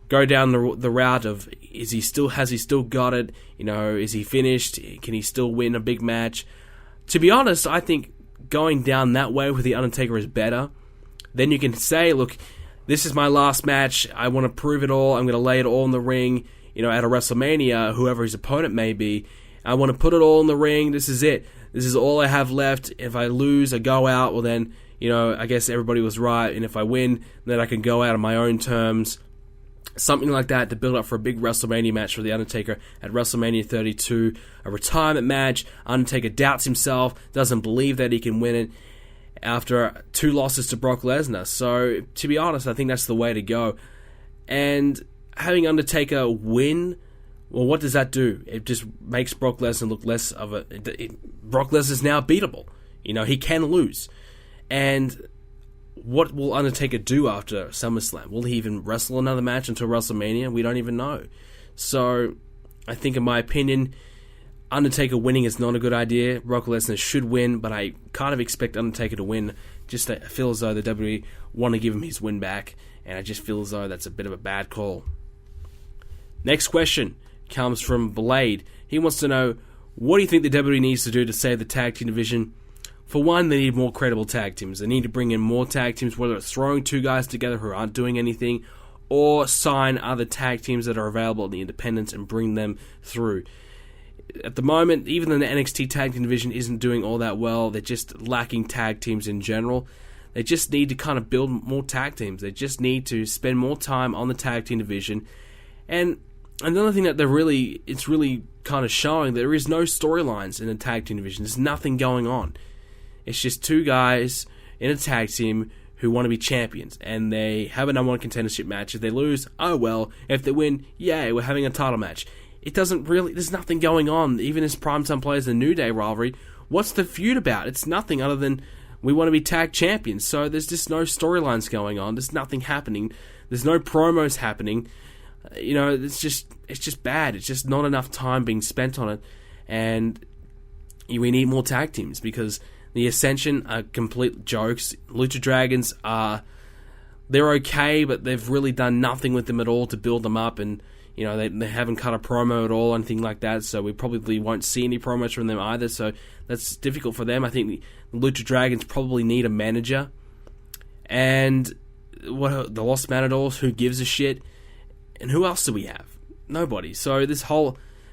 go down the route of, has he still got it? Is he finished? Can he still win a big match? To be honest, I think going down that way with The Undertaker is better. Then you can say, look, this is my last match. I want to prove it all. I'm going to lay it all in the ring. At a WrestleMania, whoever his opponent may be, I want to put it all in the ring. This is it. This is all I have left. If I lose, I go out. Well, then, I guess everybody was right. And if I win, then I can go out on my own terms. Something like that to build up for a big WrestleMania match for The Undertaker at WrestleMania 32. A retirement match. Undertaker doubts himself, doesn't believe that he can win it after 2 losses to Brock Lesnar. So, to be honest, I think that's the way to go. And having Undertaker win, well, what does that do? It just makes Brock Lesnar look less of a... Brock Lesnar's now beatable. He can lose. And what will Undertaker do after SummerSlam? Will he even wrestle another match until WrestleMania? We don't even know. So, I think in my opinion, Undertaker winning is not a good idea. Brock Lesnar should win, but I kind of expect Undertaker to win. Just I feel as though the WWE want to give him his win back, and I just feel as though that's a bit of a bad call. Next question comes from Blade. He wants to know, what do you think the WWE needs to do to save the tag team division? For one, they need more credible tag teams. They need to bring in more tag teams, whether it's throwing 2 guys together who aren't doing anything, or sign other tag teams that are available in the independents and bring them through. At the moment, even the NXT tag team division isn't doing all that well. They're just lacking tag teams in general. They just need to kind of build more tag teams. They just need to spend more time on the tag team division. And another thing that it's really kind of showing, there is no storylines in the tag team division. There's nothing going on. It's just 2 guys in a tag team who want to be champions, and they have a number 1 contendership match. If they lose, oh well. If they win, yay, we're having a title match. There's nothing going on. Even as Primetime Players, the New Day rivalry, what's the feud about? It's nothing other than we want to be tag champions. So there's just no storylines going on. There's nothing happening. There's no promos happening. It's just bad. It's just not enough time being spent on it, and we need more tag teams, because the Ascension are complete jokes. Lucha Dragons they're okay, but they've really done nothing with them at all to build them up, and You know, they haven't cut a promo at all, anything like that, so we probably won't see any promos from them either, so that's difficult for them. I think the Lucha Dragons probably need a manager. And the Los Matadors, who gives a shit? And who else do we have? Nobody. So this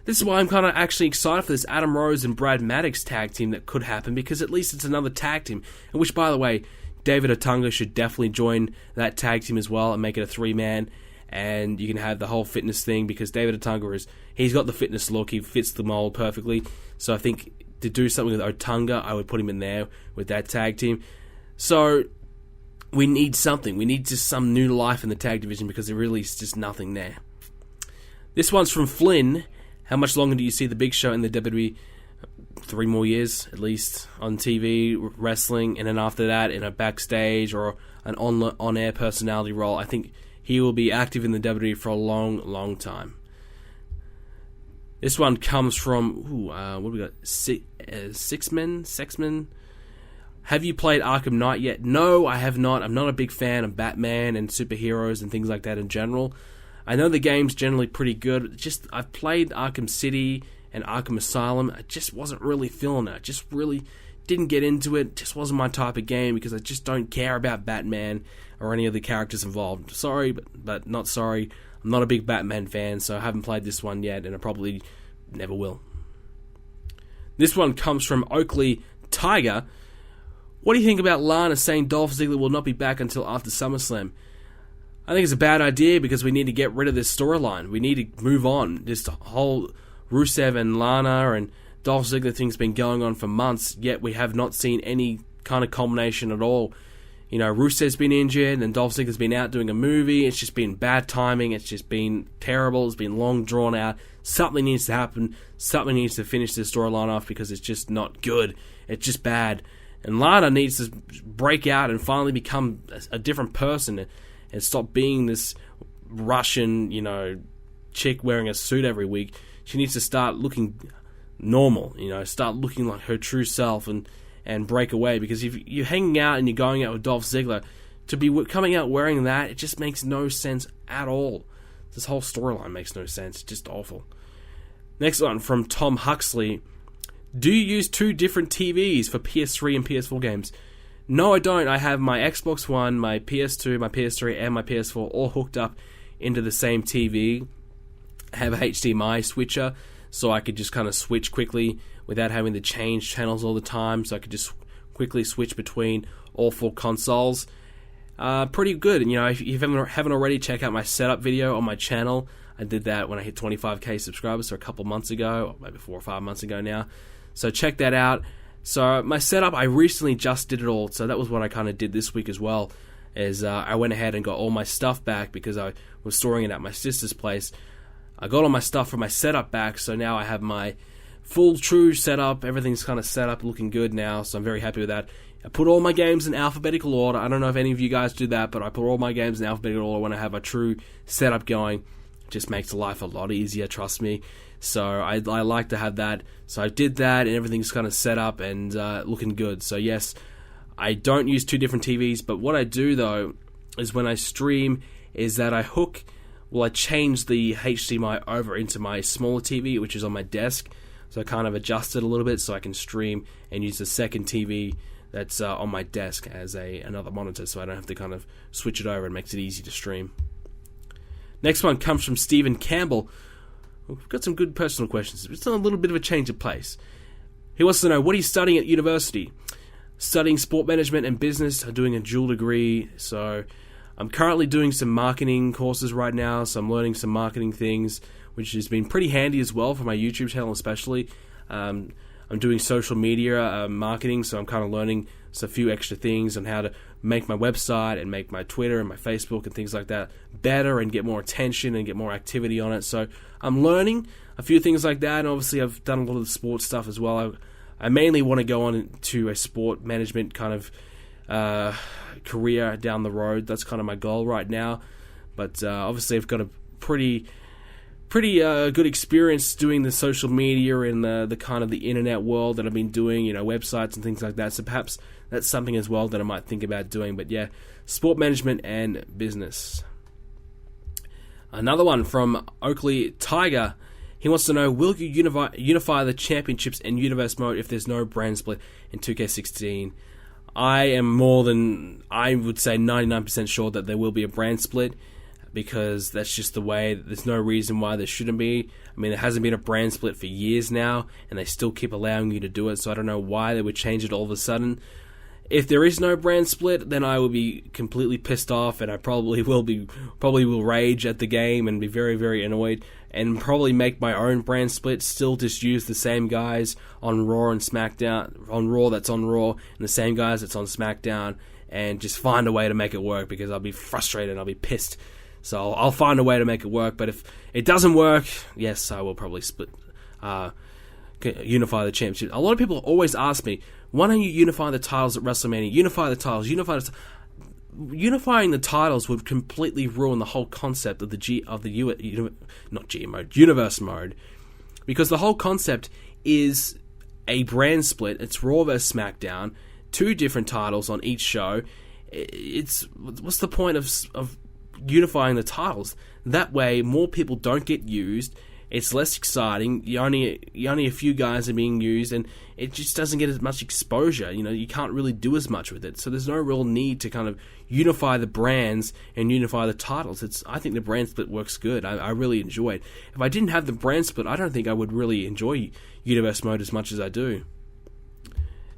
is why I'm kind of actually excited for this Adam Rose and Brad Maddox tag team that could happen, because at least it's another tag team. And which, by the way, David Otunga should definitely join that tag team as well and make it a 3-man. And you can have the whole fitness thing, because David Otunga he's got the fitness look, he fits the mold perfectly. So I think to do something with Otunga, I would put him in there with that tag team. So we need something. We need just some new life in the tag division, because there really is just nothing there. This one's from Flynn. How much longer do you see the Big Show in the WWE? 3 more years, at least, on TV, wrestling, and then after that, in a backstage or an on-air personality role. I think he will be active in the WWE for a long, long time. This one comes from, what do we got? Sexman? Have you played Arkham Knight yet? No, I have not. I'm not a big fan of Batman and superheroes and things like that in general. I know the game's generally pretty good. I've played Arkham City and Arkham Asylum. I just wasn't really feeling it. I just really didn't get into it. It just wasn't my type of game, because I just don't care about Batman or any of the characters involved. Sorry, but not sorry. I'm not a big Batman fan, so I haven't played this one yet, and I probably never will. This one comes from Oakley Tiger. What do you think about Lana saying Dolph Ziggler will not be back until after SummerSlam? I think it's a bad idea, because we need to get rid of this storyline. We need to move on. This whole Rusev and Lana and Dolph Ziggler thing's been going on for months, yet we have not seen any kind of culmination at all. You know, Rusev's been injured, and Dolph Ziggler's been out doing a movie. It's just been bad timing. It's just been terrible. It's been long drawn out. Something needs to happen. Something needs to finish this storyline off, because it's just not good. It's just bad. And Lana needs to break out and finally become a different person and stop being this Russian, chick wearing a suit every week. She needs to start looking normal, start looking like her true self and break away. Because if you're hanging out and you're going out with Dolph Ziggler, to be coming out wearing that, it just makes no sense at all. This whole storyline makes no sense. It's just awful. Next one from Tom Huxley. Do you use 2 different TVs for PS3 and PS4 games? No, I don't. I have my Xbox One, my PS2, my PS3, and my PS4 all hooked up into the same TV. I have a HDMI switcher, so I could just kind of switch quickly without having to change channels all the time, so I could just quickly switch between all 4 consoles. Pretty good. And, if you haven't already, check out my setup video on my channel. I did that when I hit 25k subscribers, so a couple months ago, or maybe 4 or 5 months ago now. So check that out. So my setup, I recently just did it all, so that was what I kind of did this week as well, is I went ahead and got all my stuff back, because I was storing it at my sister's place. I got all my stuff from my setup back, so now I have my full true setup. Everything's kind of set up, looking good now, so I'm very happy with that. I put all my games in alphabetical order. I don't know if any of you guys do that, but I put all my games in alphabetical order when I have a true setup going. It just makes life a lot easier, trust me. So I like to have that. So I did that, and everything's kind of set up and looking good. So yes, I don't use 2 different TVs, but what I do though is when I stream is that I change the HDMI over into my smaller TV, which is on my desk. So I kind of adjust it a little bit so I can stream and use the second TV that's on my desk as another monitor, so I don't have to kind of switch it over, and makes it easy to stream. Next one comes from Stephen Campbell. We've got some good personal questions. It's a little bit of a change of pace. He wants to know, what are you studying at university? Studying sport management and business. I'm doing a dual degree, so I'm currently doing some marketing courses right now, so I'm learning some marketing things, which has been pretty handy as well for my YouTube channel especially. I'm doing social media marketing, so I'm kind of learning a few extra things on how to make my website and make my Twitter and my Facebook and things like that better and get more attention and get more activity on it. So I'm learning a few things like that, and obviously I've done a lot of the sports stuff as well. I mainly want to go on to a sport management kind of career down the road. That's kind of my goal right now. But obviously I've got a pretty good experience doing the social media and the kind of the internet world that I've been doing, websites and things like that. So perhaps that's something as well that I might think about doing. But yeah, sport management and business. Another one from Oakley Tiger. He wants to know, will you unify the championships and universe mode if there's no brand split in 2k16? I am I would say 99% sure that there will be a brand split, because that's just the way. There's no reason why there shouldn't be. I mean, there hasn't been a brand split for years now, and they still keep allowing you to do it, so I don't know why they would change it all of a sudden. If there is no brand split, then I will be completely pissed off, and I probably will rage at the game and be very, very annoyed, and probably make my own brand split, still just use the same guys on Raw and SmackDown, on Raw that's on Raw, and the same guys that's on SmackDown, and just find a way to make it work, because I'll be frustrated and I'll be pissed. So I'll find a way to make it work, but if it doesn't work, yes, I will probably unify the championship. A lot of people always ask me, why don't you unify the titles at WrestleMania? Unify the titles. Unifying the titles would completely ruin the whole concept of universe mode, because the whole concept is a brand split. It's Raw vs SmackDown, 2 different titles on each show. What's the point of unifying the titles? That way, more people don't get used. It's less exciting. Only a few guys are being used, and it just doesn't get as much exposure. You can't really do as much with it. So there's no real need to kind of unify the brands and unify the titles. I think the brand split works good. I really enjoy it. If I didn't have the brand split, I don't think I would really enjoy Universe Mode as much as I do.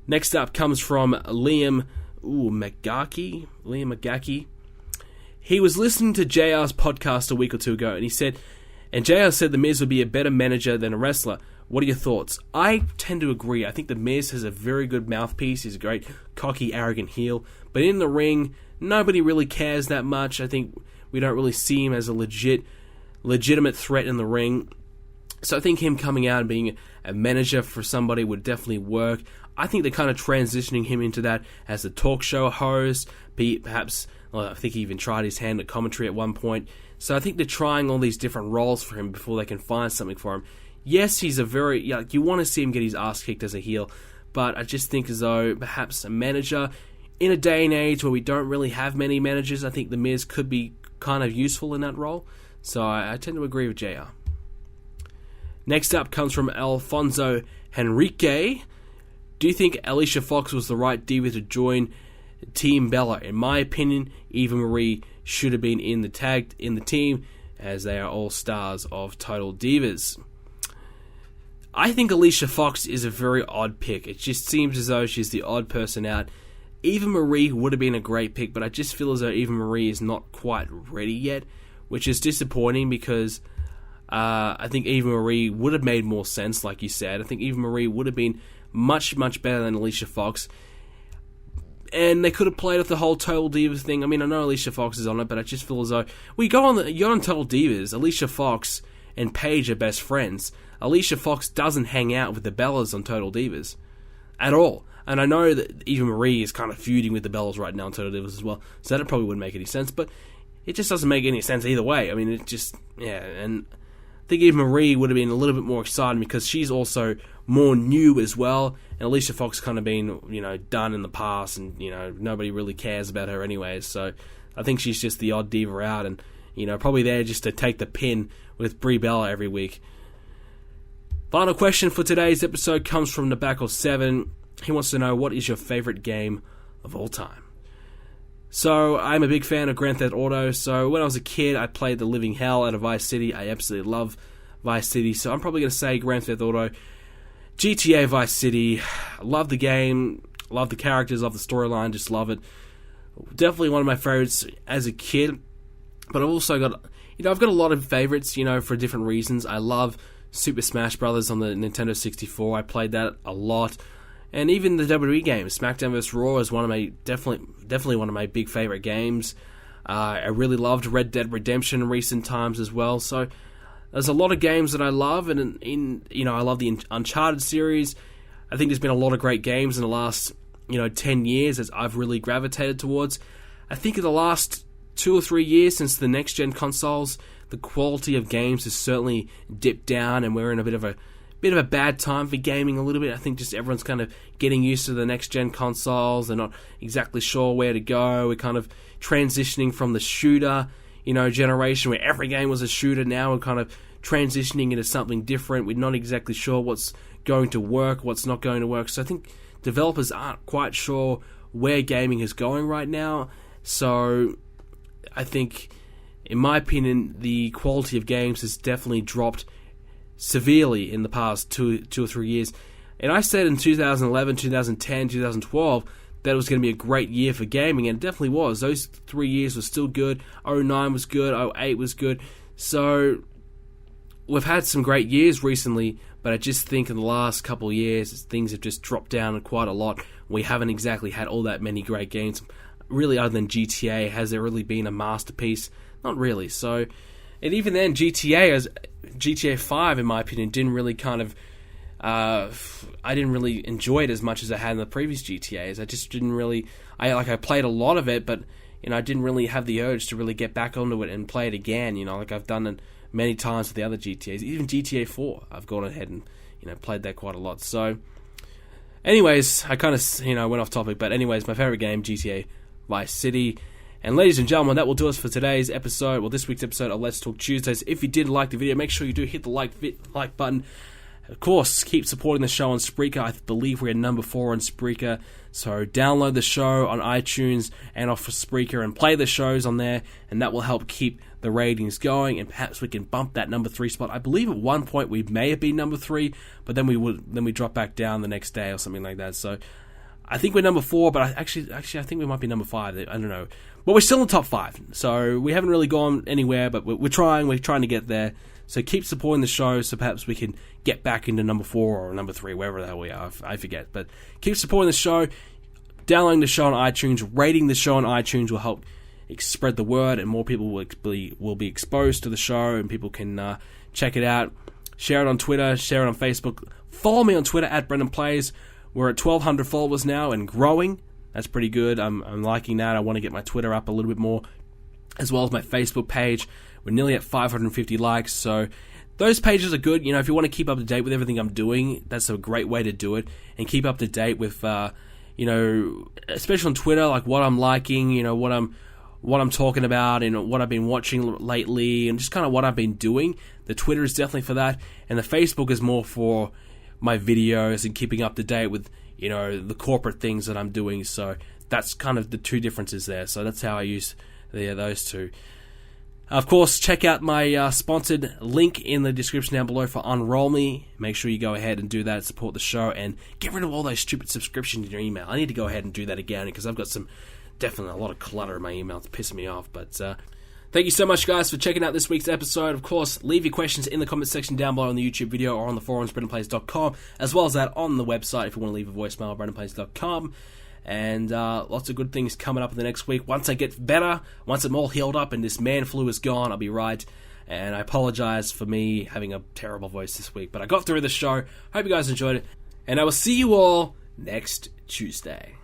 Next up comes from Liam McGarkey. He was listening to JR's podcast a week or two ago, and JR said The Miz would be a better manager than a wrestler. What are your thoughts? I tend to agree. I think The Miz has a very good mouthpiece. He's a great, cocky, arrogant heel. But in the ring, nobody really cares that much. I think we don't really see him as a legitimate threat in the ring. So I think him coming out and being a manager for somebody would definitely work. I think they're kind of transitioning him into that as a talk show host. Perhaps, I think he even tried his hand at commentary at one point. So I think they're trying all these different roles for him before they can find something for him. Yes, he's you want to see him get his ass kicked as a heel, but I just think as though perhaps a manager, in a day and age where we don't really have many managers, I think The Miz could be kind of useful in that role. So I tend to agree with JR. Next up comes from Alfonso Henrique. Do you think Alicia Fox was the right diva to join Team Bella? In my opinion, Eva Marie should have been in the team, as they are all stars of Total Divas. I think Alicia Fox is a very odd pick. It just seems as though she's the odd person out. Eva Marie would have been a great pick, but I just feel as though Eva Marie is not quite ready yet, which is disappointing, because I think Eva Marie would have made more sense, like you said. I think Eva Marie would have been much, much better than Alicia Fox. And they could have played with the whole Total Divas thing. I mean, I know Alicia Fox is on it, but I just feel as though you're on Total Divas. Alicia Fox and Paige are best friends. Alicia Fox doesn't hang out with the Bellas on Total Divas at all. And I know that Eva Marie is kind of feuding with the Bellas right now on Total Divas as well, so that probably wouldn't make any sense. But it just doesn't make any sense either way. I mean, and I think Eva Marie would have been a little bit more exciting, because she's also more new as well, and Alicia Fox kind of been, done in the past, and, nobody really cares about her anyways, so I think she's just the odd diva out, and, probably there just to take the pin with Brie Bella every week. Final question for today's episode comes from Nabako7. He wants to know, what is your favourite game of all time? So, I'm a big fan of Grand Theft Auto, so when I was a kid, I played the living hell out of Vice City. I absolutely love Vice City, so I'm probably going to say Grand Theft Auto. GTA Vice City, love the game, love the characters, love the storyline, just love it. Definitely one of my favorites as a kid, but I've also got, I've got a lot of favorites, for different reasons. I love Super Smash Bros. On the Nintendo 64, I played that a lot, and even the WWE games, SmackDown vs. Raw is one of my, definitely one of my big favorite games. I really loved Red Dead Redemption in recent times as well, so there's a lot of games that I love, and I love the Uncharted series. I think there's been a lot of great games in the last, 10 years as I've really gravitated towards. I think in the last 2 or 3 years since the next-gen consoles, the quality of games has certainly dipped down, and we're in a bit of a bad time for gaming a little bit. I think just everyone's kind of getting used to the next-gen consoles. They're not exactly sure where to go. We're kind of transitioning from the shooter generation where every game was a shooter. Now we're kind of transitioning into something different. We're not exactly sure what's going to work, what's not going to work. So I think developers aren't quite sure where gaming is going right now. So I think, in my opinion, the quality of games has definitely dropped severely in the past two or 3 years. And I said in 2011, 2010, 2012 that it was going to be a great year for gaming, and it definitely was. Those 3 years were still good. 2009 was good. 2008 was good. So we've had some great years recently, but I just think in the last couple of years, things have just dropped down quite a lot. We haven't exactly had all that many great games. Really, other than GTA, has there really been a masterpiece? Not really. So, and even then, GTA 5, in my opinion, didn't really kind of... I didn't really enjoy it as much as I had in the previous GTAs. I just didn't really... I played a lot of it, but I didn't really have the urge to really get back onto it and play it again. Like I've done it many times with the other GTAs. Even GTA 4, I've gone ahead and played that quite a lot. So, anyways, I kind of went off topic, but anyways, my favorite game, GTA Vice City. And ladies and gentlemen, that will do us for today's episode, this week's episode of Let's Talk Tuesdays. If you did like the video, make sure you do hit the like button. Of course, keep supporting the show on Spreaker. I believe we're number 4 on Spreaker. So download the show on iTunes and off of Spreaker and play the shows on there, and that will help keep the ratings going, and perhaps we can bump that number 3 spot. I believe at one point we may have been number 3, but then we drop back down the next day or something like that. So I think we're number 4, but I think we might be number 5. I don't know. But we're still in the top 5, so we haven't really gone anywhere, but we're trying to get there. So keep supporting the show, so perhaps we can get back into number 4 or number 3, wherever the hell we are, I forget. But keep supporting the show, downloading the show on iTunes, rating the show on iTunes will help spread the word, and more people will be exposed to the show, and people can check it out. Share it on Twitter, share it on Facebook. Follow me on Twitter at BrendenPlayz. We're at 1,200 followers now and growing. That's pretty good. I'm liking that. I want to get my Twitter up a little bit more, as well as my Facebook page. We're nearly at 550 likes, so those pages are good. If you want to keep up to date with everything I'm doing, that's a great way to do it, and keep up to date with, especially on Twitter, like what I'm liking, what I'm talking about, and what I've been watching lately, and just kind of what I've been doing. The Twitter is definitely for that, and the Facebook is more for my videos and keeping up to date with, the corporate things that I'm doing. So that's kind of the two differences there. So that's how I use those two. Of course, check out my sponsored link in the description down below for Unroll Me. Make sure you go ahead and do that, support the show, and get rid of all those stupid subscriptions in your email. I need to go ahead and do that again, because I've got definitely a lot of clutter in my email. It's pissing me off. But thank you so much, guys, for checking out this week's episode. Of course, leave your questions in the comment section down below on the YouTube video or on the forums, BrendenPlayz.com, as well as that on the website if you want to leave a voicemail, BrendenPlayz.com. And lots of good things coming up in the next week. Once I get better, once I'm all healed up and this man flu is gone, I'll be right. And I apologize for me having a terrible voice this week, but I got through the show. Hope you guys enjoyed it. And I will see you all next Tuesday.